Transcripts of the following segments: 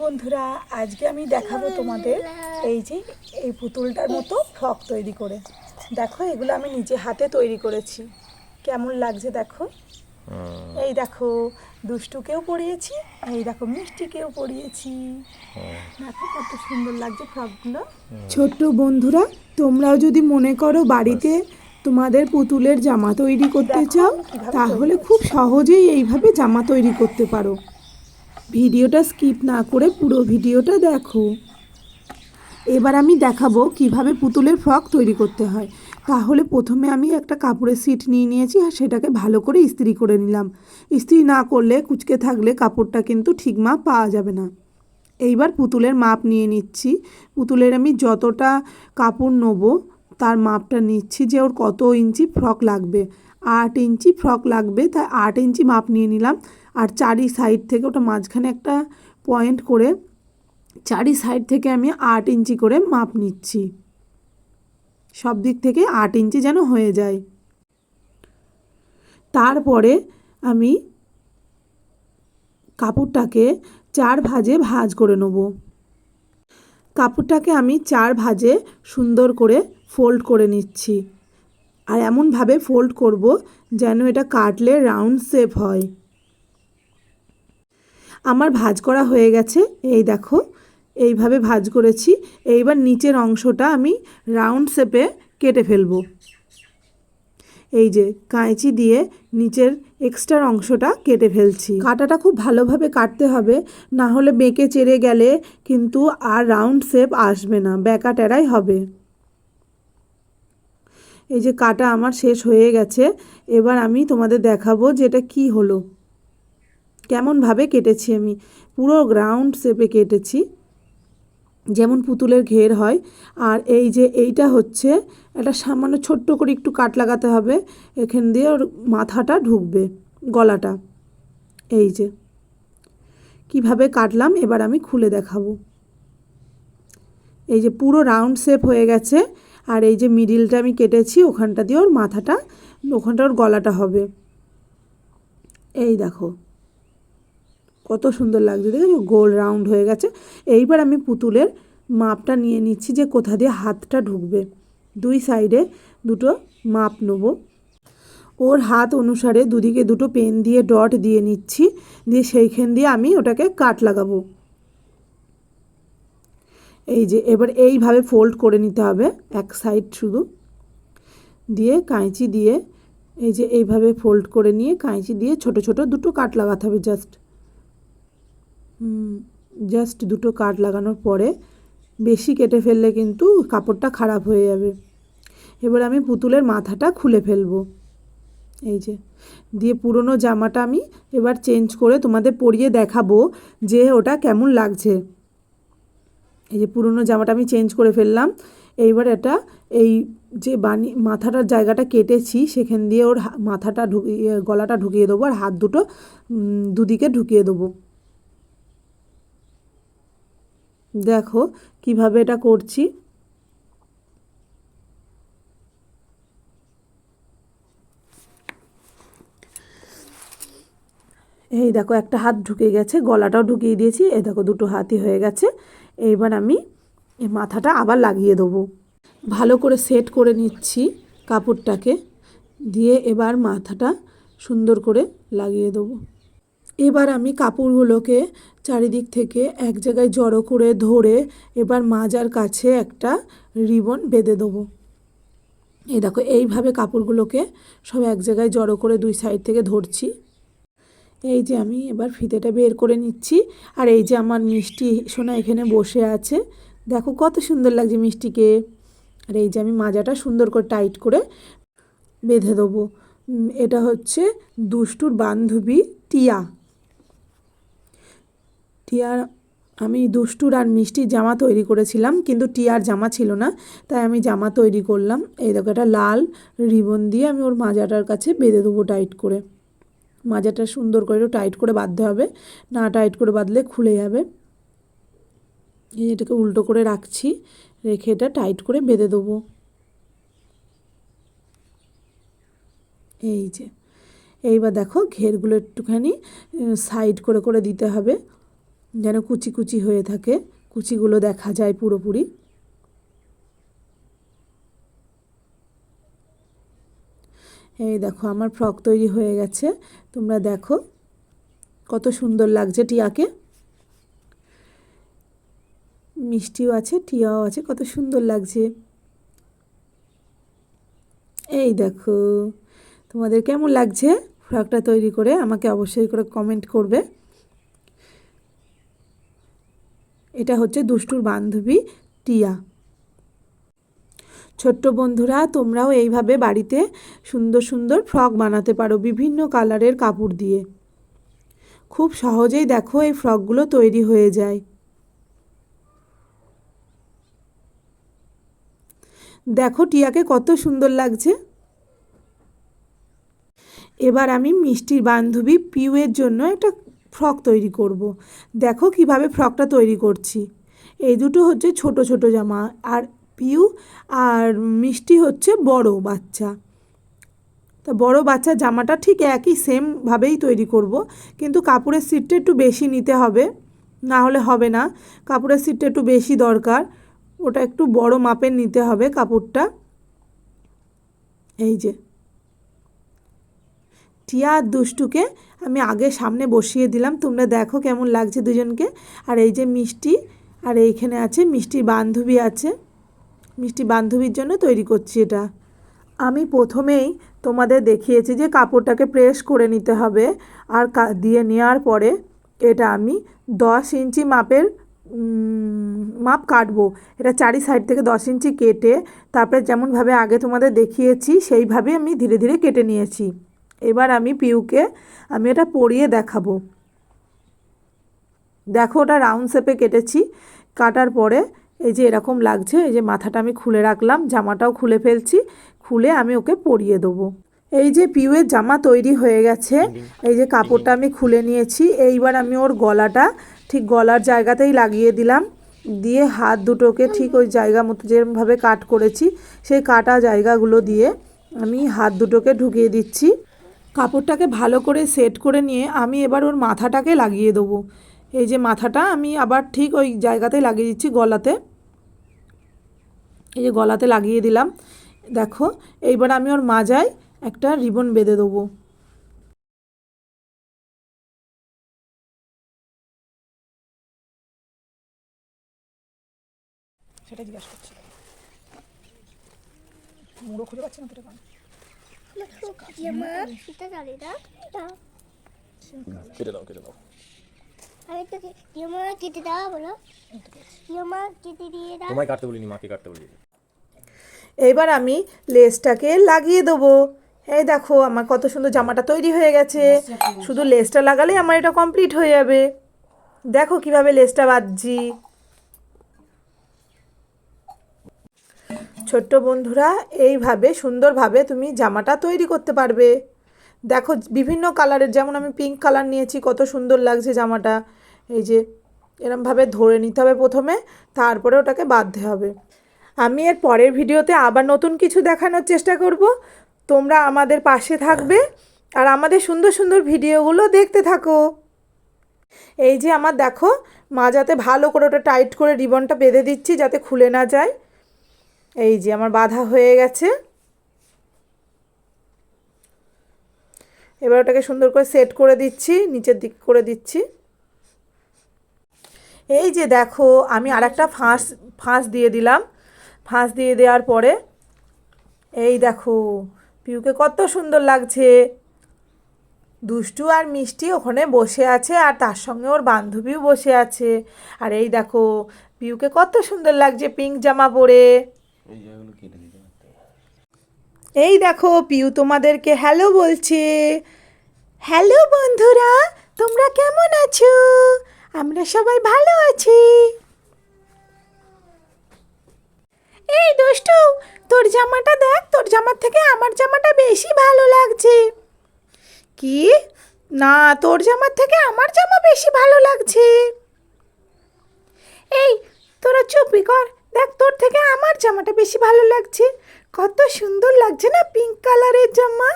বন্ধুরা, আজকে আমি দেখাবো তোমাদের এই যে এই পুতুলটার মতো ফ্রক তৈরি করে। দেখো, এগুলো আমি নিজে হাতে তৈরি করেছি। কেমন লাগছে দেখো। এই দেখো, দুষ্টুকেও পরিয়েছি, এই দেখো মিষ্টিকেও পরিয়েছি। দেখো কত সুন্দর লাগছে ফ্রকগুলো। ছোট্ট বন্ধুরা, তোমরাও যদি মনে করো বাড়িতে তোমাদের পুতুলের জামা তৈরি করতে চাও, তাহলে খুব সহজেই এইভাবে জামা তৈরি করতে পারো। ভিডিওটা স্কিপ না করে পুরো ভিডিওটা দেখো। এবার আমি দেখাবো কিভাবে পুতুলের ফ্রক তৈরি করতে হয়। তাহলে প্রথমে আমি একটা কাপড়ের সিট নিয়ে নিয়েছি আর সেটাকে ভালো করে ইস্ত্রি করে নিলাম। ইস্ত্রি না করলে কুঁচকে থাকলে কাপড়টা কিন্তু ঠিক মাপ পাওয়া যাবে না। এইবার পুতুলের মাপ নিয়ে নিচ্ছি। পুতুলের আমি যতটা কাপড় নেবো তার মাপটা নিচ্ছি, যে ওর কত ইঞ্চি ফ্রক লাগবে। 8 ইঞ্চি ফ্রক লাগবে, তাই 8 ইঞ্চি মাপ নিয়ে নিলাম। আর চারি সাইড থেকে, ওটা মাঝখানে একটা পয়েন্ট করে, চারি সাইড থেকে আমি 8 ইঞ্চি করে মাপ নিচ্ছি। সব দিক থেকে 8 ইঞ্চি যেন হয়ে যায়। তারপরে আমি কাপড়টাকে 4 ভাঁজে ভাঁজ করে নেব। কাপড়টাকে আমি 4 ভাঁজে সুন্দর করে ফোল্ড করে নিচ্ছি। আর এমনভাবে ফোল্ড করব যেন এটা কাটলে রাউন্ড শেপ হয়। আমার ভাঁজ করা হয়ে গেছে, এই দেখো এইভাবে ভাঁজ করেছি। এইবার নিচের অংশটা আমি রাউন্ড শেপে কেটে ফেলব। এই যে কাঁচি দিয়ে নিচের এক্সট্রা অংশটা কেটে ফেলছি। কাটাটা খুব ভালোভাবে কাটতে হবে, না হলে বেঁকে চেড়ে গেলে কিন্তু আর রাউন্ড শেপ আসবে না, বেঁকা টেরাই হবে। এই যে কাটা আমার শেষ হয়ে গেছে। এবার আমি তোমাদের দেখাবো যে এটা কী হলো, কেমনভাবে কেটেছি। আমি পুরো রাউন্ড শেপে কেটেছি, যেমন পুতুলের ঘের হয়। আর এই যে এইটা হচ্ছে একটা সামান্য ছোট্ট করে একটু কাট লাগাতে হবে, এখান দিয়ে ওর মাথাটা ঢুকবে, গলাটা। এই যে কিভাবে কাটলাম এবার আমি খুলে দেখাবো। এই যে পুরো রাউন্ড শেপ হয়ে গেছে। আর এই যে মিডিলটা আমি কেটেছি, ওখানটা দিয়ে ওর মাথাটা, ওখানটা ওর গলাটা হবে। এই দেখো কত সুন্দর লাগছে, দেখেছো গোল রাউন্ড হয়ে গেছে। এইবার আমি পুতুলের মাপটা নিয়ে নিচ্ছি, যে কোথা দিয়ে হাতটা ঢুকবে। দুই সাইডে দুটো মাপ নেব। ওর হাত অনুসারে দুদিকে দুটো পেন দিয়ে ডট দিয়ে নিচ্ছি, দিয়ে সেইখান দিয়ে আমি ওটাকে কাট লাগাবো। এই যে এবার এইভাবে ফোল্ড করে নিতে হবে এক সাইড শুধু, দিয়ে কাঁচি দিয়ে এই যে এইভাবে ফোল্ড করে নিয়ে কাঁচি দিয়ে ছোট ছোট দুটো কাট লাগাতে হবে। জাস্ট দুটো কাট লাগানোর পরে, বেশি কেটে ফেললে কিন্তু কাপড়টা খারাপ হয়ে যাবে। এবার আমি পুতুলের মাথাটা খুলে ফেলবো। এই যে দিয়ে পুরনো জামাটা আমি এবার চেঞ্জ করে তোমাদের পরিয়ে দেখাবো যে ওটা কেমন লাগছে। এই যে পুরনো জামাটা আমি চেঞ্জ করে ফেললাম। এইবার এটা এই যে মাথাটার জায়গাটা কেটেছি সেখান দিয়ে ওর মাথাটা ঢুকিয়ে, গলাটা ঢুকিয়ে দেবো, আর হাত দুটো দুদিকে ঢুকিয়ে দেবো। দেখো কিভাবে এটা করছি। এই দেখো একটা হাত ঢুকে গেছে, গলাটাও ঢুকিয়ে দিয়েছি। এই দেখো দুটো হাতই হয়ে গেছে। এইবার আমি এই মাথাটা আবার লাগিয়ে দেবো। ভালো করে সেট করে নিচ্ছি কাপড়টাকে, দিয়ে এবার মাথাটা সুন্দর করে লাগিয়ে দেবো। এবার আমি কাপড়গুলোকে চারিদিক থেকে এক জায়গায় জড়ো করে ধরে এবার মাজার কাছে একটা রিবন বেঁধে দেবো। এই দেখো এইভাবে কাপড়গুলোকে সব এক জায়গায় জড়ো করে দুই সাইড থেকে ধরছি। এই যে আমি এবার ফিতেটা বের করে নিচ্ছি। আর এই যে আমার মিষ্টি সোনা এখানে বসে আছে, দেখো কত সুন্দর লাগছে মিষ্টিকে। আর এই যে আমি মাজাটা সুন্দর করে টাইট করে বেঁধে দেবো। এটা হচ্ছে দুষ্টুর বান্ধবী টিয়া। টিয়ার, আমি দুষ্টুর আর মিষ্টির জামা তৈরি করেছিলাম, কিন্তু টিয়ার জামা ছিল না, তাই আমি জামা তৈরি করলাম। এই দেখো একটা লাল রিবন দিয়ে আমি ওর মাজাটার কাছে বেঁধে দেবো টাইট করে। মাজাটা সুন্দর করে টাইট করে বাঁধতে হবে, না টাইট করে বাঁধলে খুলে যাবে। এটাকে উল্টো করে রাখছি, রেখে এটা টাইট করে বেঁধে দেবো। এই যে এইবার দেখো ঘেরগুলো একটুখানি সাইড করে করে দিতে হবে, যেন কুচি কুচি হয়ে থাকে, কুচিগুলো দেখা যায় পুরোপুরি। এই দেখো আমার ফ্রক তৈরি হয়ে গেছে, তোমরা দেখো কত সুন্দর লাগছে টিয়াকে। মিষ্টিও আছে, টিয়াও আছে, কত সুন্দর লাগছে। এই দেখো তোমাদের কেমন লাগছে ফ্রকটা তৈরি করে আমাকে অবশ্যই করে কমেন্ট করবে। এটা হচ্ছে দুষ্টুর বান্ধবী টিয়া। ছোট্ট বন্ধুরা, তোমরাও এইভাবে বাড়িতে সুন্দর সুন্দর ফ্রক বানাতে পারো বিভিন্ন কালারের কাপড় দিয়ে। খুব সহজেই দেখো এই ফ্রকগুলো তৈরি হয়ে যায়। দেখো টিয়াকে কত সুন্দর লাগছে। এবার আমি মিষ্টির বান্ধবী পিউয়ের জন্য একটা ফ্রক তৈরি করব। দেখো কিভাবে ফ্রকটা তৈরি করছি। এই দুটো হচ্ছে ছোট ছোট জামা, আর পিউ আর মিষ্টি হচ্ছে বড় বাচ্চা। তা বড় বাচ্চা জামাটা ঠিক একই সেমভাবেই তৈরি করব, কিন্তু কাপড়ের সিটটা একটু বেশি নিতে হবে, না হলে হবে না। কাপড়ের সিটটা একটু বেশি দরকার, ওটা একটু বড় মাপের নিতে হবে কাপড়টা। এই যে টিয়া আর দুষ্টুকে আমি আগে সামনে বসিয়ে দিলাম, তোমরা দেখো কেমন লাগছে দুজনকে। আর এই যে মিষ্টি, আর এইখানে আছে মিষ্টির বান্ধবী আছে, মিষ্টি বান্ধবীর জন্য তৈরি করছি এটা। আমি প্রথমেই তোমাদের দেখিয়েছি যে কাপড়টাকে প্রেস করে নিতে হবে, আর দিয়ে নেওয়ার পরে এটা আমি 10 ইঞ্চি মাপের মাপ কাটবো। এটা চারি সাইড থেকে 10 ইঞ্চি কেটে তারপরে যেমনভাবে আগে তোমাদের দেখিয়েছি সেইভাবে আমি ধীরে ধীরে কেটে নিয়েছি। এবার আমি পিউকে আমি এটা পরিয়ে দেখাবো। দেখো ওটা রাউন্ড শেপে কেটেছি, কাটার পরে এই যে এরকম লাগছে। এই যে মাথাটা আমি খুলে রাখলাম, জামাটাও খুলে ফেলছি, খুলে আমি ওকে পরিয়ে দেবো। এই যে পিউয়ের জামা তৈরি হয়ে গেছে, এই যে কাপড়টা আমি খুলে নিয়েছি। এইবার আমি ওর গলাটা ঠিক গলার জায়গাতেই লাগিয়ে দিলাম, দিয়ে হাত দুটোকে ঠিক ওই জায়গা মতো যেরকমভাবে কাট করেছি সেই কাটা জায়গাগুলো দিয়ে আমি হাত দুটোকে ঢুকিয়ে দিচ্ছি। কাপড়টাকে ভালো করে সেট করে নিয়ে আমি এবার ওর মাথাটাকে লাগিয়ে দেবো। এই যে মাথাটা আমি আবার ঠিক ওই জায়গাতেই লাগিয়ে দিচ্ছি, গলাতে। এই যে গলাতে লাগিয়ে দিলাম। দেখো এইবার আমি ওর মাজায় একটা রিবন বেঁধে দেবো। সেটা জিজ্ঞাসা করছি, মুড়ো খুঁজে পাচ্ছি না তো। কেটে দাও, কেটে দাও। তোমায় কাটতে বলিনি, মাকে কাটতে বলি। এইবার আমি লেসটাকে লাগিয়ে দেবো। এই দেখো আমার কত সুন্দর জামাটা তৈরি হয়ে গেছে। শুধু লেসটা লাগালেই আমার এটা কমপ্লিট হয়ে যাবে। দেখো কিভাবে লেসটা বাঁধছি। ছোট্ট বন্ধুরা, এইভাবে সুন্দরভাবে তুমি জামাটা তৈরি করতে পারবে। দেখো বিভিন্ন কালারের, যেমন আমি পিঙ্ক কালার নিয়েছি, কত সুন্দর লাগছে জামাটা। এই যে এরমভাবে ধরে নিতে হবে প্রথমে, তারপরে ওটাকে বাঁধতে হবে। আমি এর পরের ভিডিওতে আবার নতুন কিছু দেখানোর চেষ্টা করব। তোমরা আমাদের পাশে থাকবে আর আমাদের সুন্দর সুন্দর ভিডিওগুলো দেখতে থাকো। এই যে আমার দেখো মাজাতে ভালো করে ওটা টাইট করে রিবনটা বেঁধে দিচ্ছি যাতে খুলে না যায়। এই যে আমার বাঁধা হয়ে গেছে। এবার ওটাকে সুন্দর করে সেট করে দিচ্ছি, নিচের দিক করে দিচ্ছি। এই যে দেখো আমি আরেকটা ফাঁস দিয়ে দিলাম। ফাঁস দিয়ে দেওয়ার পরে এই দেখো পিউকে কত সুন্দর লাগছে। দুষ্টু আর মিষ্টি ওখানে বসে আছে, আর তার সঙ্গে ওর বান্ধবীও বসে আছে। আর এই দেখো পিউকে কত সুন্দর লাগছে পিঙ্ক জামা পরে। এই দেখো পিউ তোমাদেরকে হ্যালো বলছে। হ্যালো বন্ধুরা, তোমরা কেমন আছো? আমরা সবাই ভালো আছি। এই দুষ্টু, তোর জামাটা দেখ, তোর জামার থেকে আমার জামাটা বেশি ভালো লাগছে। কি না, তোর জামার থেকে আমার জামা বেশি ভালো লাগছে। এই তোরা চুপি কর, দেখ তোর থেকে আমার জামাটা বেশি ভালো লাগছে। কত সুন্দর লাগছে না পিঙ্ক কালারের জামা,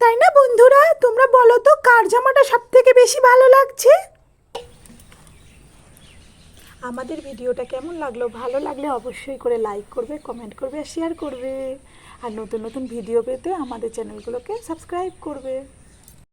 তাই না বন্ধুরা? তোমরা বলো তো কার জামাটা সব থেকে বেশি ভালো লাগছে? আমাদের ভিডিওটা কেমন লাগলো, ভালো লাগলে অবশ্যই করে লাইক করবে, কমেন্ট করবে আর শেয়ার করবে। আর নতুন নতুন ভিডিও পেতে আমাদের চ্যানেলগুলোকে সাবস্ক্রাইব করবে।